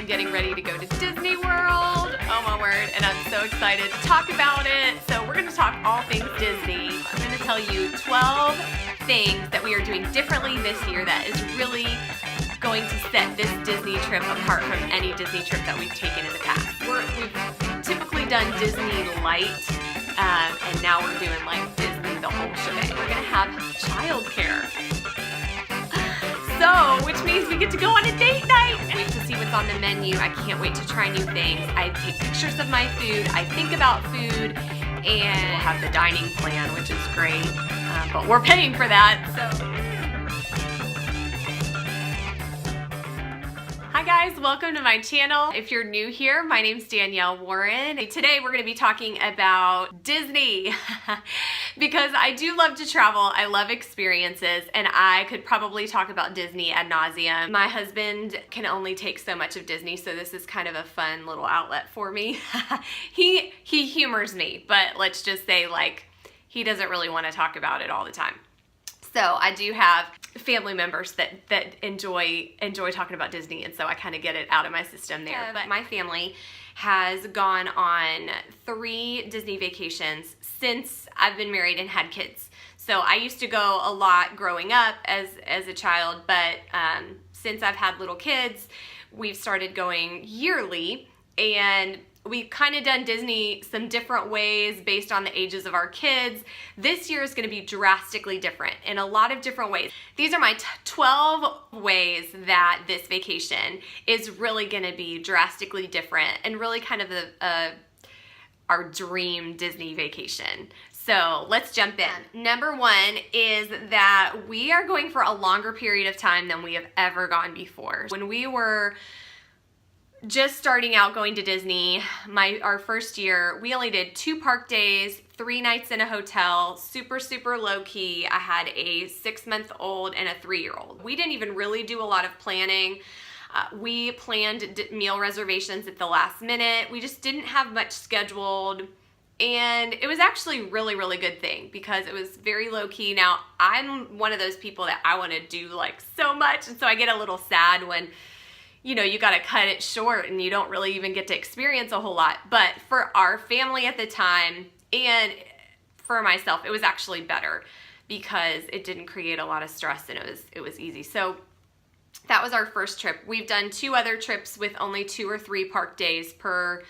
am getting ready to go to Disney World. Oh my word, and I'm so excited to talk about it. So we're gonna talk all things Disney. I'm gonna tell you 12 things that we are doing differently this year that is really going to set this Disney trip apart from any Disney trip that we've taken in the past. We've typically done Disney Light, and now we're doing like Disney the whole shebang. We're gonna have childcare. So, which means we get to go on a date night. Wait to see what's on the menu. I can't wait to try new things. I take pictures of my food. I think about food, and we'll have the dining plan, which is great. But we're paying for that, so. Hi guys, welcome to my channel. If you're new here, my name's Danielle Warren. Today we're gonna be talking about Disney because I do love to travel. I love experiences, and I could probably talk about Disney ad nauseum. My husband can only take so much of Disney, so this is kind of a fun little outlet for me. He humors me, but let's just say like he doesn't really want to talk about it all the time. So I do have family members that enjoy talking about Disney, and so I kind of get it out of my system there. But my family has gone on 3 Disney vacations since I've been married and had kids. So I used to go a lot growing up as a child, but since I've had little kids, we've started going yearly, and we've kind of done Disney some different ways based on the ages of our kids. This year is going to be drastically different in a lot of different ways. These are my 12 ways that this vacation is really going to be drastically different and really kind of our dream Disney vacation. So let's jump in. Number 1 is that we are going for a longer period of time than we have ever gone before. When we were just starting out going to Disney, our first year, we only did 2 park days, 3 nights in a hotel, super low key. I had a 6-month-old and a 3-year-old. We didn't even really do a lot of planning. We planned meal reservations at the last minute. We just didn't have much scheduled. And it was actually a really good thing because it was very low key. Now, I'm one of those people that I want to do like so much, and so I get a little sad when you know, you got to cut it short and you don't really even get to experience a whole lot. But for our family at the time and for myself, it was actually better because it didn't create a lot of stress and it was easy. So that was our first trip. We've done 2 other trips with only 2 or 3 park days per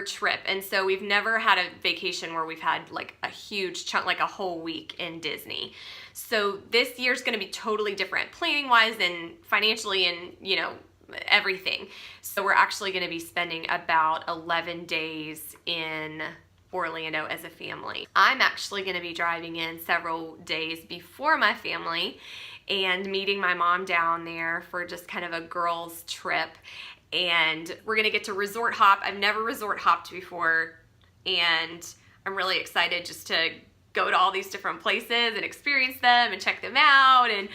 trip. And so we've never had a vacation where we've had like a huge chunk, like a whole week in Disney. So this year's going to be totally different planning wise and financially and, you know, everything. So we're actually going to be spending about 11 days in Orlando as a family. I'm actually going to be driving in several days before my family and meeting my mom down there for just kind of a girls trip, and we're going to get to resort hop. I've never resort hopped before, and I'm really excited just to go to all these different places and experience them and check them out and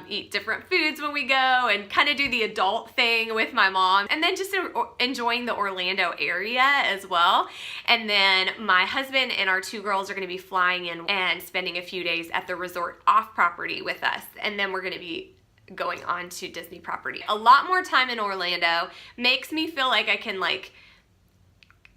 eat different foods when we go and kind of do the adult thing with my mom, and then just enjoying the Orlando area as well. And then my husband and our 2 girls are going to be flying in and spending a few days at the resort off property with us, and then we're going to be going on to Disney property. A lot more time in Orlando makes me feel like I can like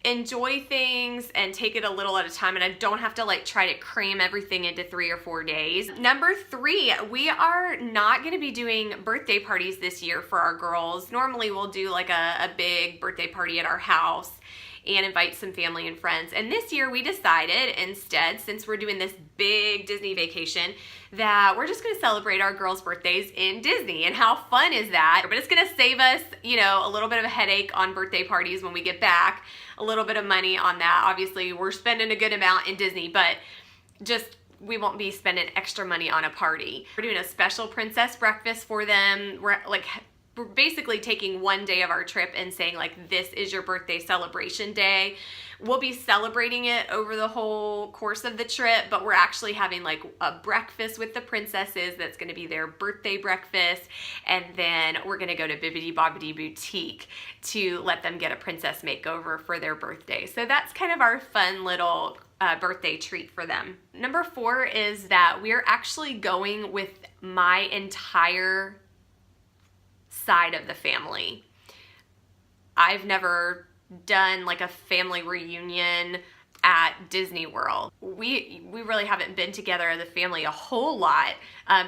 enjoy things and take it a little at a time, and I don't have to like try to cram everything into 3 or 4 days. Number 3, we are not going to be doing birthday parties this year for our girls. Normally we'll do like a big birthday party at our house and invite some family and friends. And this year we decided instead, since we're doing this big Disney vacation, that we're just gonna celebrate our girls' birthdays in Disney. And how fun is that? But it's gonna save us, you know, a little bit of a headache on birthday parties when we get back, a little bit of money on that. Obviously, we're spending a good amount in Disney, but just we won't be spending extra money on a party. We're doing a special princess breakfast for them. We're basically taking 1 day of our trip and saying like, this is your birthday celebration day. We'll be celebrating it over the whole course of the trip, but we're actually having like a breakfast with the princesses. That's going to be their birthday breakfast. And then we're going to go to Bibbidi Bobbidi Boutique to let them get a princess makeover for their birthday. So that's kind of our fun little birthday treat for them. Number 4 is that we're actually going with my entire side of the family. I've never done like a family reunion at Disney World. We really haven't been together as a family a whole lot,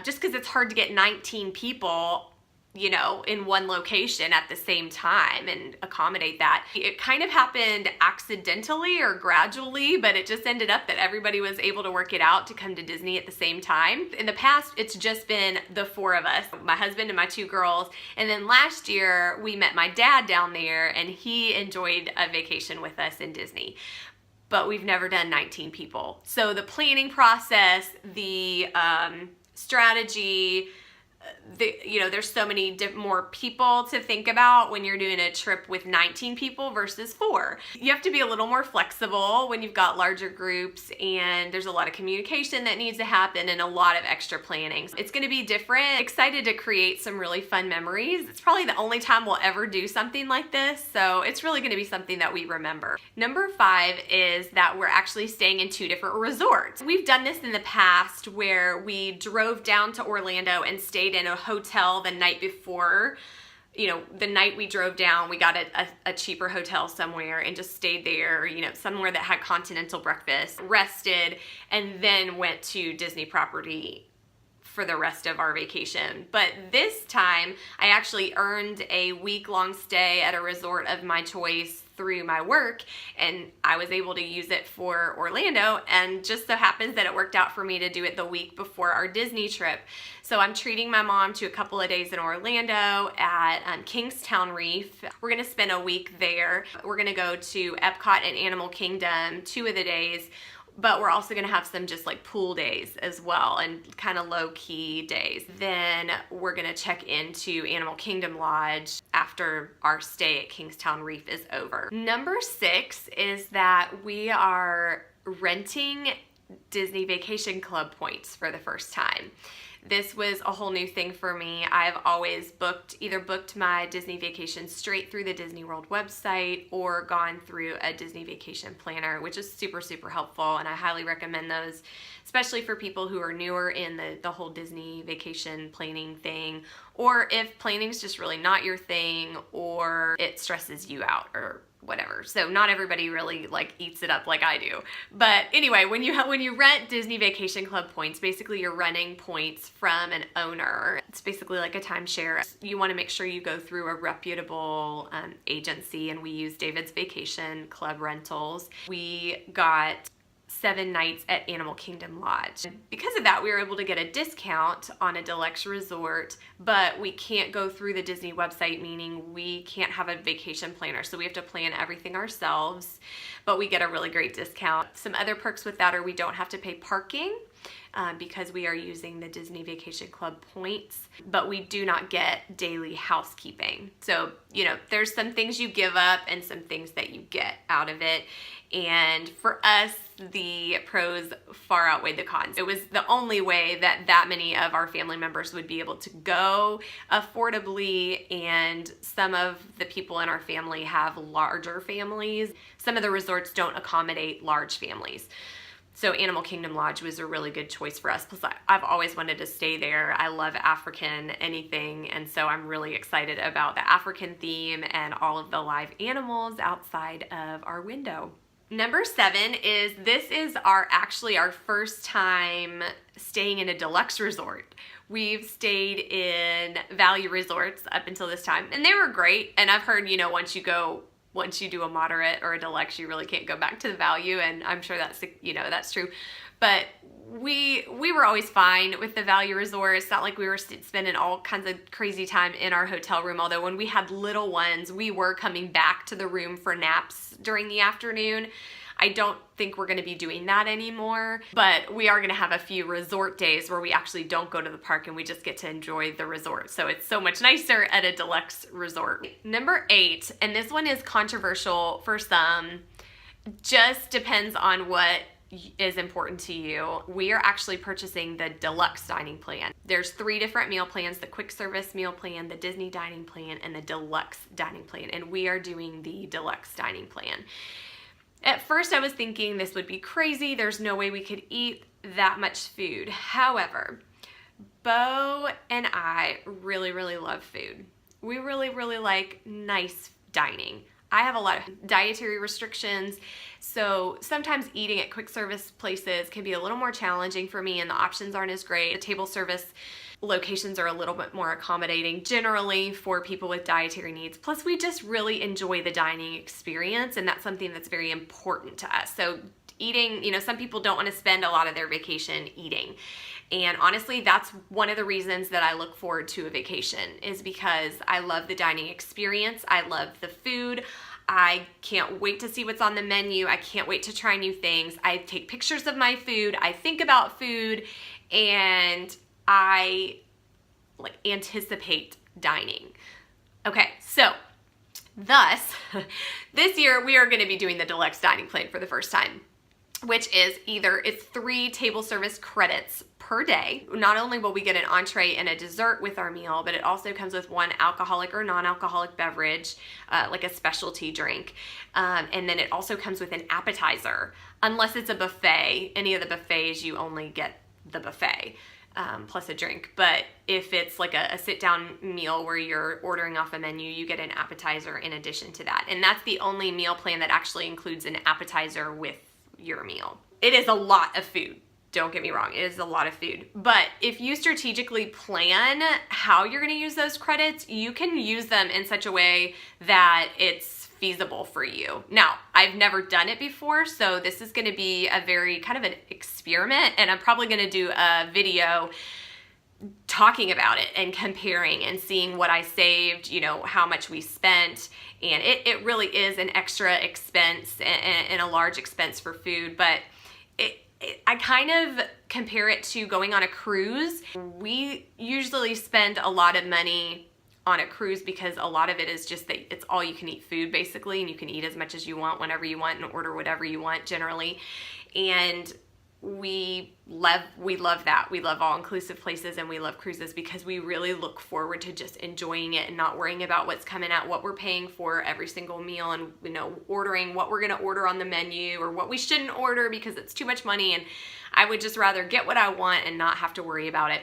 just because it's hard to get 19 people, you know, in one location at the same time and accommodate that. It kind of happened accidentally or gradually, but it just ended up that everybody was able to work it out to come to Disney at the same time. In the past, it's just been the four of us, my husband and my two girls. And then last year we met my dad down there and he enjoyed a vacation with us in Disney. But we've never done 19 people. So the planning process, the strategy, you know, there's so many more people to think about when you're doing a trip with 19 people versus 4. You have to be a little more flexible when you've got larger groups, and there's a lot of communication that needs to happen and a lot of extra planning. It's going to be different. Excited to create some really fun memories. It's probably the only time we'll ever do something like this, so it's really going to be something that we remember. Number 5 is that we're actually staying in 2 different resorts. We've done this in the past where we drove down to Orlando and stayed in a hotel the night before. You know, the night we drove down, we got a cheaper hotel somewhere and just stayed there, you know, somewhere that had continental breakfast, rested, and then went to Disney property for the rest of our vacation. But this time, I actually earned a week-long stay at a resort of my choice through my work, and I was able to use it for Orlando, and just so happens that it worked out for me to do it the week before our Disney trip. So I'm treating my mom to a couple of days in Orlando at Kingstown Reef. We're gonna spend a week there. We're gonna go to Epcot and Animal Kingdom 2 of the days, but we're also gonna have some just like pool days as well and kind of low-key days. Then we're gonna check into Animal Kingdom Lodge after our stay at Kingstown Reef is over. Number 6 is that we are renting Disney Vacation Club points for the first time. This was a whole new thing for me. I've always either booked my Disney vacation straight through the Disney World website or gone through a Disney vacation planner, which is super, super helpful, and I highly recommend those, especially for people who are newer in the whole Disney vacation planning thing, or if planning's just really not your thing, or it stresses you out, or whatever. So not everybody really like eats it up like I do. But anyway, when you rent Disney Vacation Club points, basically you're renting points from an owner. It's basically like a timeshare. You want to make sure you go through a reputable agency, and we use David's Vacation Club Rentals. We got 7 nights at Animal Kingdom Lodge. Because of that, we were able to get a discount on a deluxe resort, but we can't go through the Disney website, meaning we can't have a vacation planner, so we have to plan everything ourselves, but we get a really great discount. Some other perks with that are we don't have to pay parking because we are using the Disney Vacation Club points, but we do not get daily housekeeping. So, you know, there's some things you give up and some things that you get out of it. And for us, the pros far outweighed the cons. It was the only way that many of our family members would be able to go affordably, and some of the people in our family have larger families. Some of the resorts don't accommodate large families. So Animal Kingdom Lodge was a really good choice for us. Plus, I've always wanted to stay there. I love African anything, and so I'm really excited about the African theme and all of the live animals outside of our window. Number 7 is this is actually our first time staying in a deluxe resort. We've stayed in value resorts up until this time, and they were great. And I've heard, you know, once you do a moderate or a deluxe, you really can't go back to the value, and I'm sure that's, you know, that's true. But we were always fine with the value resort. It's not like we were spending all kinds of crazy time in our hotel room, although when we had little ones, we were coming back to the room for naps during the afternoon. I don't think we're going to be doing that anymore, but we are going to have a few resort days where we actually don't go to the park and we just get to enjoy the resort. So it's so much nicer at a deluxe resort. Number 8, and this one is controversial for some, just depends on what is important to you. We are actually purchasing the deluxe dining plan. There's 3 different meal plans: the quick service meal plan, the Disney dining plan, and the deluxe dining plan, and we are doing the deluxe dining plan. At first I was thinking this would be crazy. There's no way we could eat that much food. However, Bo and I really, really love food. We really, really like nice dining. I have a lot of dietary restrictions, so sometimes eating at quick service places can be a little more challenging for me and the options aren't as great. The table service locations are a little bit more accommodating generally for people with dietary needs. Plus, we just really enjoy the dining experience, and that's something that's very important to us. So eating, some people don't want to spend a lot of their vacation eating. And honestly, that's one of the reasons that I look forward to a vacation, is because I love the dining experience. I love the food. I can't wait to see what's on the menu. I can't wait to try new things. I take pictures of my food. I think about food, and I anticipate dining. Okay, so thus, this year we are going to be doing the deluxe dining plan for the first time, which is it's 3 table service credits per day. Not only will we get an entree and a dessert with our meal, but it also comes with 1 alcoholic or non-alcoholic beverage, like a specialty drink. And then it also comes with an appetizer. Unless it's a buffet, any of the buffets, you only get the buffet. Plus a drink. But if it's like a sit-down meal where you're ordering off a menu, you get an appetizer in addition to that. And that's the only meal plan that actually includes an appetizer with your meal. It is a lot of food. Don't get me wrong, it is a lot of food. But if you strategically plan how you're gonna use those credits, you can use them in such a way that it's feasible for you. Now, I've never done it before, so this is gonna be a very kind of an experiment, and I'm probably gonna do a video talking about it and comparing and seeing what I saved, how much we spent. And it really is an extra expense and a large expense for food, but I kind of compare it to going on a cruise. We usually spend a lot of money on a cruise because a lot of it is just that it's all you can eat food basically, and you can eat as much as you want whenever you want and order whatever you want generally. And we love that. We love all-inclusive places, and we love cruises because we really look forward to just enjoying it and not worrying about what's coming out, what we're paying for every single meal, and ordering what we're gonna order on the menu or what we shouldn't order because it's too much money. And I would just rather get what I want and not have to worry about it.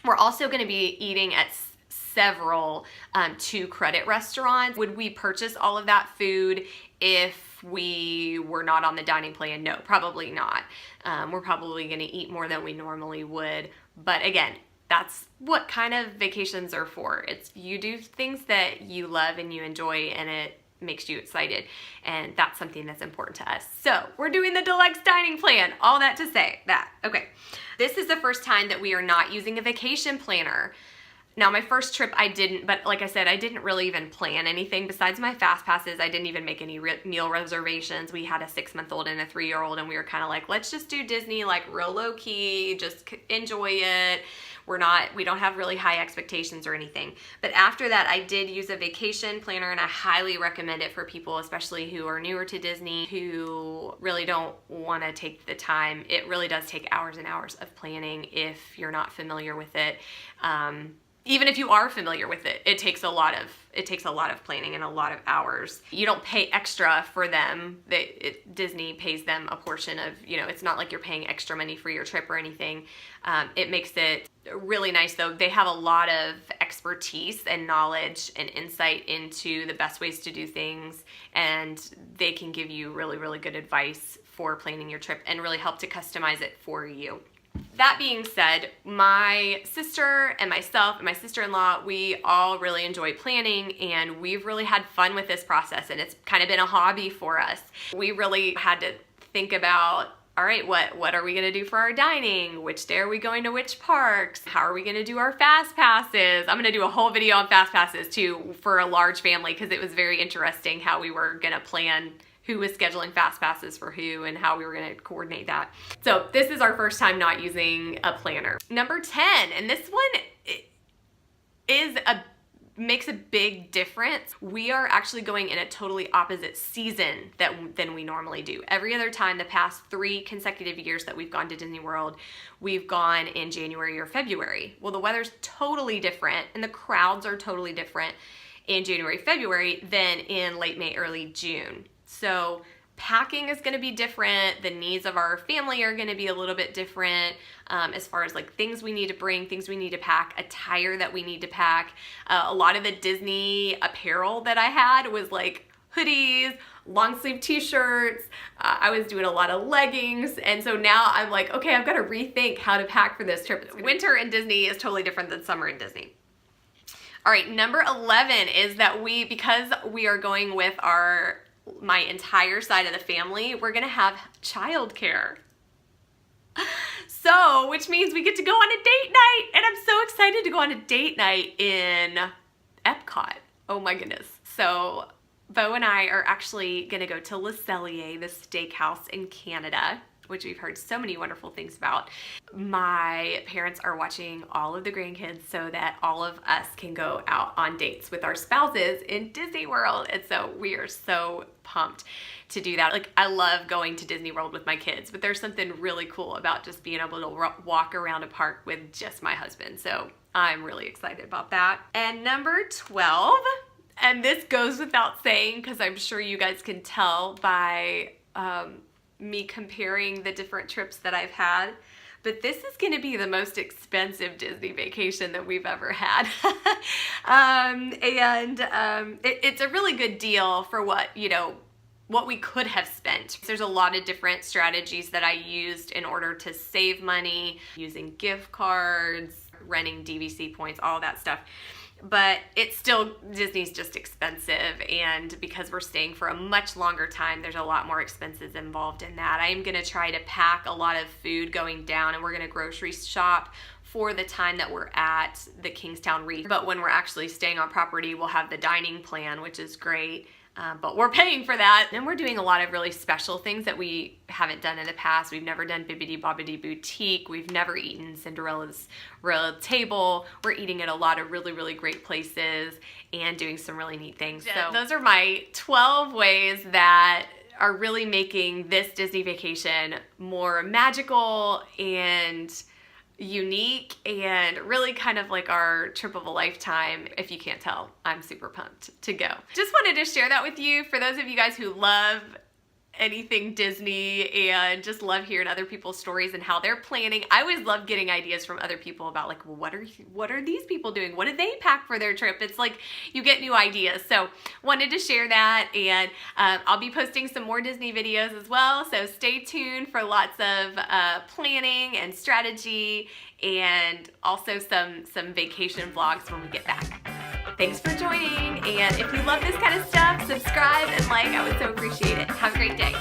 We're also gonna be eating at several 2-credit restaurants. Would we purchase all of that food if we were not on the dining plan? No, probably not. We're probably gonna eat more than we normally would. But again, that's what kind of vacations are for. It's you do things that you love and you enjoy, and it makes you excited. And that's something that's important to us. So we're doing the deluxe dining plan. All that to say that. Okay, this is the first time that we are not using a vacation planner. Now, my first trip I didn't, but like I said, I didn't really even plan anything besides my fast passes. I didn't even make any meal reservations. We had a 6-month-old and a 3-year-old, and we were kind of like, let's just do Disney, like real low key, just enjoy it. We don't have really high expectations or anything. But after that, I did use a vacation planner, and I highly recommend it for people, especially who are newer to Disney, who really don't want to take the time. It really does take hours and hours of planning if you're not familiar with it. Even if you are familiar with it, it takes a lot of planning and a lot of hours. You don't pay extra for them. Disney pays them a portion of, it's not like you're paying extra money for your trip or anything. It makes it really nice though. They have a lot of expertise and knowledge and insight into the best ways to do things, and they can give you really, really good advice for planning your trip and really help to customize it for you. That being said, my sister and myself and my sister-in-law, we all really enjoy planning, and we've really had fun with this process, and it's kind of been a hobby for us. We really had to think about, all right, what are we gonna do for our dining? Which day are we going to which parks? How are we gonna do our fast passes? I'm gonna do a whole video on fast passes too for a large family, because it was very interesting how we were gonna plan who was scheduling fast passes for who and how we were gonna coordinate that. So this is our first time not using a planner. Number 10, and this one makes a big difference. We are actually going in a totally opposite season than we normally do. Every other time, the past 3 consecutive years that we've gone to Disney World, we've gone in January or February. Well, the weather's totally different and the crowds are totally different in January, February than in late May, early June. So packing is going to be different. The needs of our family are going to be a little bit different as far as like things we need to bring, things we need to pack, attire that we need to pack. A lot of the Disney apparel that I had was like hoodies, long sleeve t-shirts. I was doing a lot of leggings. And so now I'm like, okay, I've got to rethink how to pack for this trip. Winter in Disney is totally different than summer in Disney. All right, number 11 is that because we are going with my entire side of the family, we're gonna have childcare. So, which means we get to go on a date night, and I'm so excited to go on a date night in Epcot. Oh my goodness. So, Beau and I are actually gonna go to Le Cellier, the steakhouse in Canada, which we've heard so many wonderful things about. My parents are watching all of the grandkids so that all of us can go out on dates with our spouses in Disney World. And so we are so pumped to do that. Like, I love going to Disney World with my kids, but there's something really cool about just being able to walk around a park with just my husband. So I'm really excited about that. And number 12, and this goes without saying because I'm sure you guys can tell by me comparing the different trips that I've had, but this is going to be the most expensive Disney vacation that we've ever had. It's a really good deal for what we could have spent. There's a lot of different strategies that I used in order to save money, using gift cards, renting DVC points, all that stuff. But it's still, Disney's just expensive, and because we're staying for a much longer time, there's a lot more expenses involved in that. I am gonna try to pack a lot of food going down, and we're gonna grocery shop for the time that we're at the Kingstown Reef. But when we're actually staying on property, we'll have the dining plan, which is great. But we're paying for that. And we're doing a lot of really special things that we haven't done in the past. We've never done Bibbidi Bobbidi Boutique. We've never eaten Cinderella's Royal Table. We're eating at a lot of really, really great places and doing some really neat things. So those are my 12 ways that are really making this Disney vacation more magical and unique and really kind of like our trip of a lifetime. If you can't tell, I'm super pumped to go. Just wanted to share that with you for those of you guys who love anything Disney and just love hearing other people's stories and how they're planning. I always love getting ideas from other people about like, well, what are these people doing? What did they pack for their trip? It's like you get new ideas. So wanted to share that, and I'll be posting some more Disney videos as well. So stay tuned for lots of planning and strategy, and also some vacation vlogs when we get back. Thanks for joining, and if you love this kind of stuff, subscribe and like. I would so appreciate it. Have a great day.